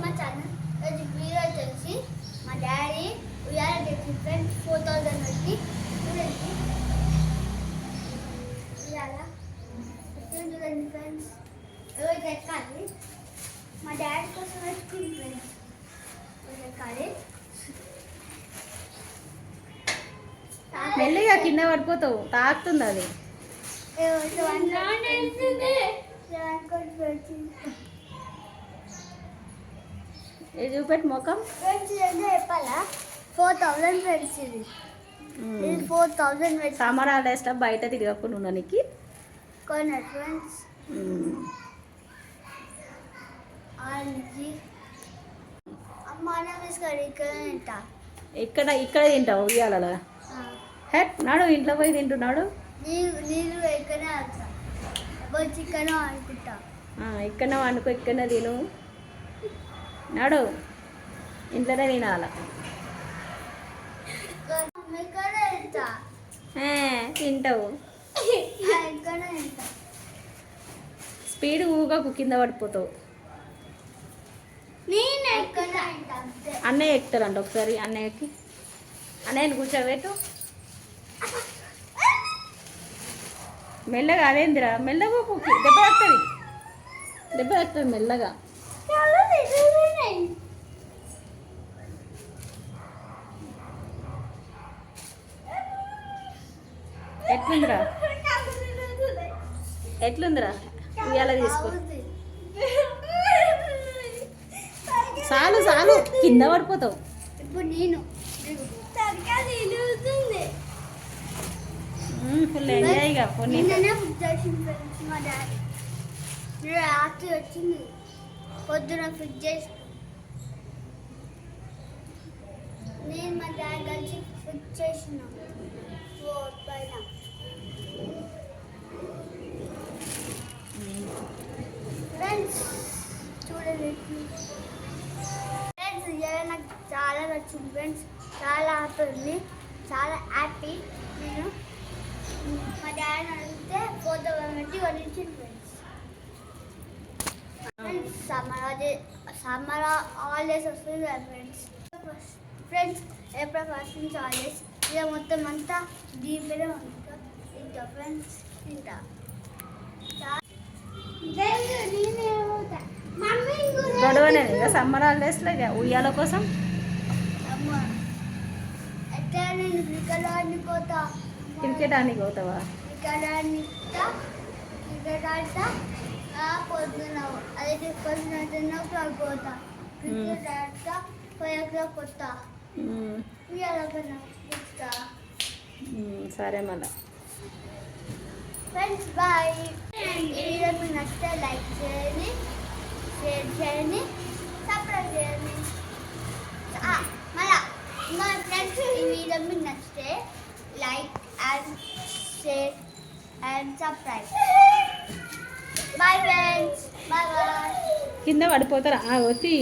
మా channel video వచ్చేసి మా డాడీ ఉయ్యాల తెచ్చి ఫ్రెండ్స్ 4000 పెట్టి చూడండి ఉయ్యాల చూడండి ఫ్రెండ్స్ ఎవరు ఎక్కాలి మా డాడీ కోసం పెట్టుకుంది ఫ్రెండ్స్ ఎక్కాలి మెల్లిగా కింద పడిపోతావు తాకుతుంది అది ఇది చూపెట్టి ముఖం ఫ్రెండ్స్ చెప్పాలా 4000 ఫ్రెండ్స్ ఇది 4000 సమ్మర్ హాలిడేస్లో బయట తిరగకుండా ఉండడానికి కొన్న ఫ్రెండ్స్ అమ్మ ఇక్కడ ఇక్కడ తింటావు ఉయ్యాలలో హెట్ నాడు ఇంట్లో పోయి తింటున్నాడు నీళ్ళు ఎక్కడనే చికెన్ అనుకుంటా ఇక్కడనే వండుకో ఇక్కడనే తిను నాడు ఇంట్లోనే తినాల తింటావు స్పీడ్ ఊగకు కింద పడిపోతావు అన్నయ్య ఎక్కుతారంట ఒకసారి అన్నయ్యకి అన్నయ్యని కూర్చోబెట్టు మెల్లగా అదేందిరా మెల్లగా దెబ్బ తాకుతుంది దెబ్బ తాకుతుంది మెల్లగా ఎట్లుందిరా ఎట్లుందిరా ఇవాళ తీసుకో చాలు చాలు కింద పడిపోతావు ఇప్పుడు నేను ఫుల్ ఎంజాయ్గా మా డాడీ రాత్రి వచ్చింది పొద్దున ఫిట్ చేసి నేను మా డాడీ కలిసి ఫిట్ చేసిన పైన ఫ్రెండ్స్ చూడండి ఫ్రెండ్స్ నాకు చాలా నచ్చింది ఫ్రెండ్స్ చాలా హ్యాపీ ఉంది చాలా హ్యాపీ నేను మా డాడీ అడిగితే 4000 పెట్టి కొనిచ్చింది ఫ్రెండ్స్ సమ్మర్ హాలిడేస్ వస్తుంది కదా ఫ్రెండ్స్ ఏప్రిల్ 1 నుంచి హాలిడేస్ ఇక మొత్తం అంతా దీనిపైనే ఉంటా తింటా ఫ్రెండ్స్ తింటా గొడవనే ఇక సమ్మర్ హాలిడేస్లో ఇక ఉయ్యాల కోసం ఎట్లా నేను క్రికెట్ ఆడుకోతా క్రికెట్ ఆనికి పోతావా క్రికెట్ ఆడతా పొద్దున అదే పొద్దున పోతా క్రికెట్ ఆడతా 5 o'clock వస్తా సరే మళ్ళా ఫ్రెండ్స్ బాయ్ ఈ వీడియో మీకు నచ్చితే లైక్ చేయండి షేర్ చేయండి సబ్స్క్రైబ్ చేయండి మళ్ళా మా ఫ్రెండ్స్ ఈ వీడియో మీకు నచ్చితే like and share and subscribe bye friends bye bye కింద పడిపోతారా వచ్చి